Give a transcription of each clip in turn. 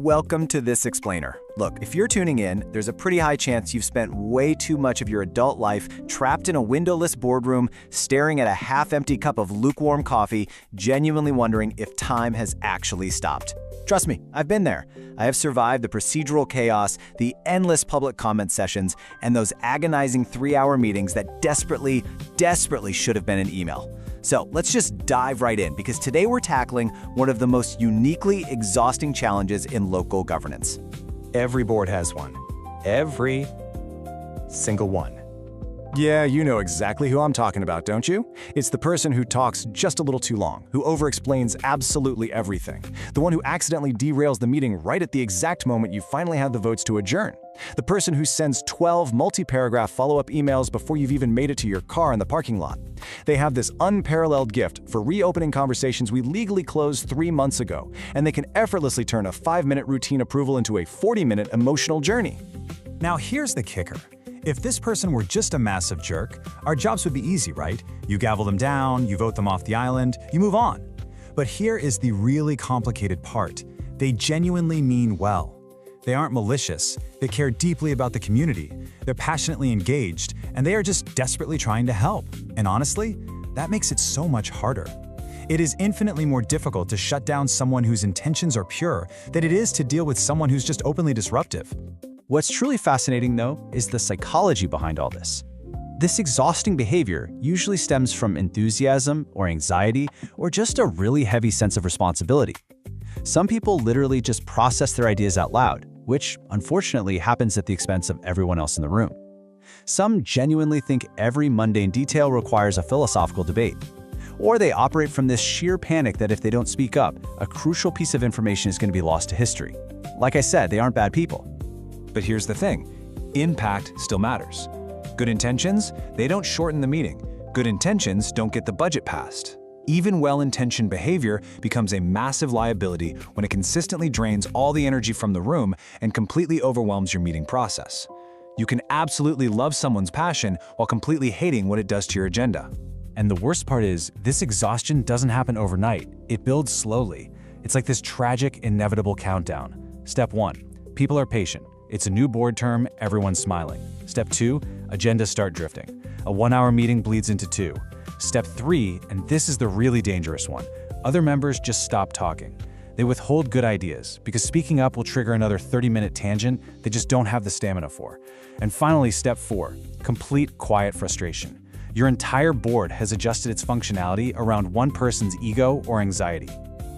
Welcome to This Explainer. Look, if you're tuning in, there's a pretty high chance you've spent way too much of your adult life trapped in a windowless boardroom, staring at a half-empty cup of lukewarm coffee, genuinely wondering if time has actually stopped. Trust me, I've been there. I have survived the procedural chaos, the endless public comment sessions, and those agonizing 3-hour meetings that desperately should have been an email. So let's just dive right in, because today we're tackling one of the most uniquely exhausting challenges in local governance. Every board has one. Every single one. Yeah, you know exactly who I'm talking about, don't you? It's the person who talks just a little too long, who overexplains absolutely everything, the one who accidentally derails the meeting right at the exact moment you finally had the votes to adjourn, the person who sends 12 multi-paragraph follow-up emails before you've even made it to your car in the parking lot. They have this unparalleled gift for reopening conversations we legally closed 3 months ago, and they can effortlessly turn a 5-minute routine approval into a 40-minute emotional journey. Now here's the kicker. If this person were just a massive jerk, our jobs would be easy, right? You gavel them down, you vote them off the island, you move on. But here is the really complicated part. They genuinely mean well. They aren't malicious, they care deeply about the community, they're passionately engaged, and they are just desperately trying to help. And honestly, that makes it so much harder. It is infinitely more difficult to shut down someone whose intentions are pure than it is to deal with someone who's just openly disruptive. What's truly fascinating, though, is the psychology behind all this. This exhausting behavior usually stems from enthusiasm or anxiety or just a really heavy sense of responsibility. Some people literally just process their ideas out loud, which unfortunately happens at the expense of everyone else in the room. Some genuinely think every mundane detail requires a philosophical debate. Or they operate from this sheer panic that if they don't speak up, a crucial piece of information is going to be lost to history. Like I said, they aren't bad people. But here's the thing, impact still matters. Good intentions, they don't shorten the meeting. Good intentions don't get the budget passed. Even well-intentioned behavior becomes a massive liability when it consistently drains all the energy from the room and completely overwhelms your meeting process. You can absolutely love someone's passion while completely hating what it does to your agenda. And the worst part is, this exhaustion doesn't happen overnight. It builds slowly. It's like this tragic, inevitable countdown. Step 1, people are patient. It's a new board term, everyone's smiling. Step 2, agendas start drifting. A 1-hour meeting bleeds into 2. Step 3, and this is the really dangerous one, other members just stop talking. They withhold good ideas, because speaking up will trigger another 30-minute tangent they just don't have the stamina for. And finally, step 4, complete quiet frustration. Your entire board has adjusted its functionality around one person's ego or anxiety.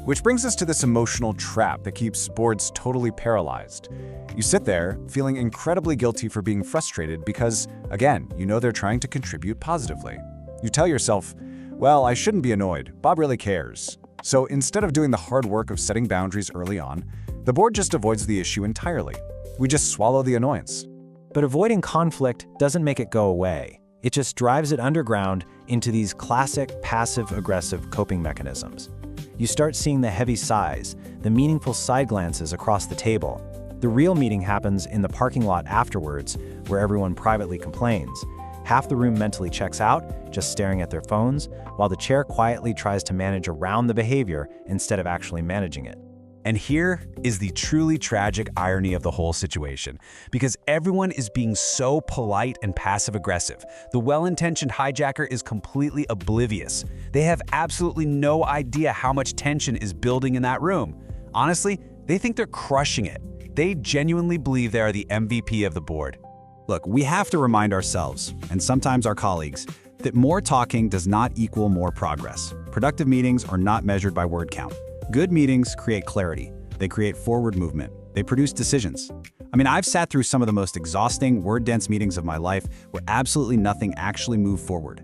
Which brings us to this emotional trap that keeps boards totally paralyzed. You sit there, feeling incredibly guilty for being frustrated because, again, you know they're trying to contribute positively. You tell yourself, well, I shouldn't be annoyed, Bob really cares. So instead of doing the hard work of setting boundaries early on, the board just avoids the issue entirely. We just swallow the annoyance. But avoiding conflict doesn't make it go away. It just drives it underground into these classic passive-aggressive coping mechanisms. You start seeing the heavy sighs, the meaningful side glances across the table. The real meeting happens in the parking lot afterwards, where everyone privately complains. Half the room mentally checks out, just staring at their phones, while the chair quietly tries to manage around the behavior instead of actually managing it. And here is the truly tragic irony of the whole situation. Because everyone is being so polite and passive-aggressive, the well-intentioned hijacker is completely oblivious. They have absolutely no idea how much tension is building in that room. Honestly, they think they're crushing it. They genuinely believe they are the MVP of the board. Look, we have to remind ourselves, and sometimes our colleagues, that more talking does not equal more progress. Productive meetings are not measured by word count. Good meetings create clarity. They create forward movement. They produce decisions. I mean, I've sat through some of the most exhausting, word-dense meetings of my life where absolutely nothing actually moved forward.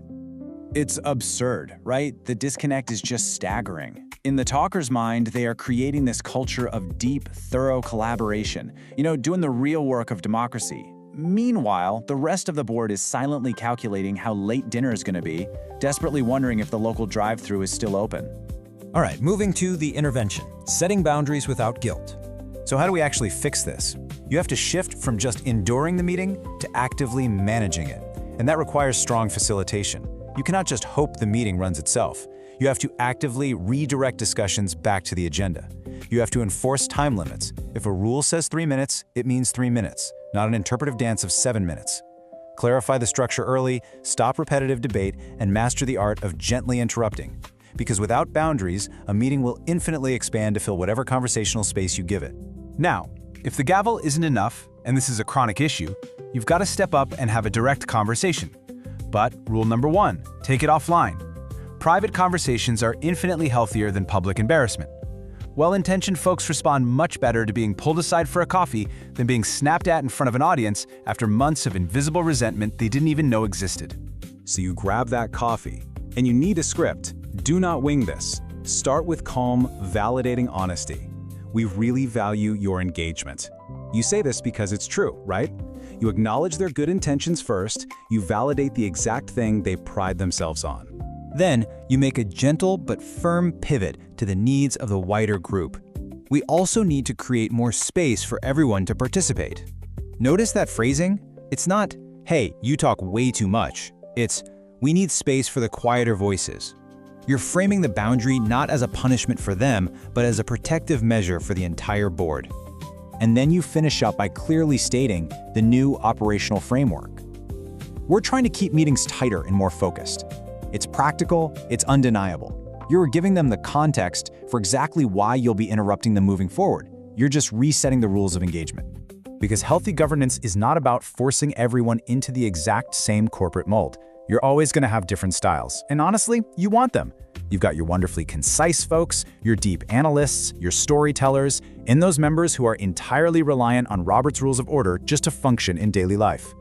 It's absurd, right? The disconnect is just staggering. In the talker's mind, they are creating this culture of deep, thorough collaboration, doing the real work of democracy. Meanwhile, the rest of the board is silently calculating how late dinner is going to be, desperately wondering if the local drive-thru is still open. All right, moving to the intervention, setting boundaries without guilt. So how do we actually fix this? You have to shift from just enduring the meeting to actively managing it. And that requires strong facilitation. You cannot just hope the meeting runs itself. You have to actively redirect discussions back to the agenda. You have to enforce time limits. If a rule says 3 minutes, it means 3 minutes, not an interpretive dance of 7 minutes. Clarify the structure early, stop repetitive debate, and master the art of gently interrupting. Because without boundaries, a meeting will infinitely expand to fill whatever conversational space you give it. Now, if the gavel isn't enough, and this is a chronic issue, you've got to step up and have a direct conversation. But rule number 1, take it offline. Private conversations are infinitely healthier than public embarrassment. Well-intentioned folks respond much better to being pulled aside for a coffee than being snapped at in front of an audience after months of invisible resentment they didn't even know existed. So you grab that coffee, and you need a script. Do not wing this. Start with calm, validating honesty. We really value your engagement. You say this because it's true, right? You acknowledge their good intentions first, you validate the exact thing they pride themselves on. Then, you make a gentle but firm pivot to the needs of the wider group. We also need to create more space for everyone to participate. Notice that phrasing? It's not, "Hey, you talk way too much." It's, "We need space for the quieter voices." You're framing the boundary not as a punishment for them, but as a protective measure for the entire board. And then you finish up by clearly stating the new operational framework. We're trying to keep meetings tighter and more focused. It's practical, it's undeniable. You're giving them the context for exactly why you'll be interrupting them moving forward. You're just resetting the rules of engagement. Because healthy governance is not about forcing everyone into the exact same corporate mold. You're always going to have different styles, and honestly, you want them. You've got your wonderfully concise folks, your deep analysts, your storytellers, and those members who are entirely reliant on Robert's Rules of Order just to function in daily life.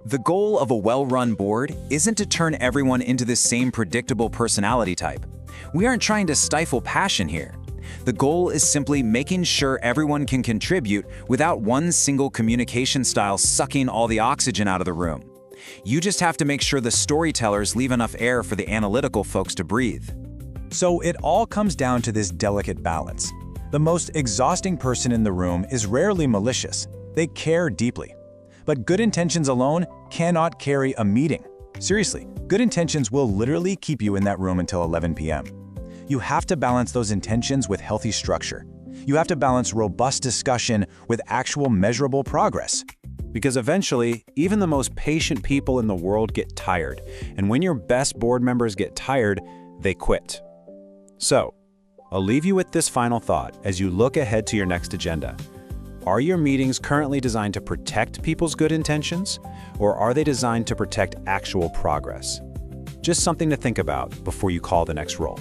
The goal of a well-run board isn't to turn everyone into the same predictable personality type. We aren't trying to stifle passion here. The goal is simply making sure everyone can contribute without one single communication style sucking all the oxygen out of the room. You just have to make sure the storytellers leave enough air for the analytical folks to breathe. So it all comes down to this delicate balance. The most exhausting person in the room is rarely malicious. They care deeply. But good intentions alone cannot carry a meeting. Seriously, good intentions will literally keep you in that room until 11 p.m. You have to balance those intentions with healthy structure. You have to balance robust discussion with actual measurable progress. Because eventually, even the most patient people in the world get tired. And when your best board members get tired, they quit. So, I'll leave you with this final thought as you look ahead to your next agenda. Are your meetings currently designed to protect people's good intentions, or are they designed to protect actual progress? Just something to think about before you call the next roll.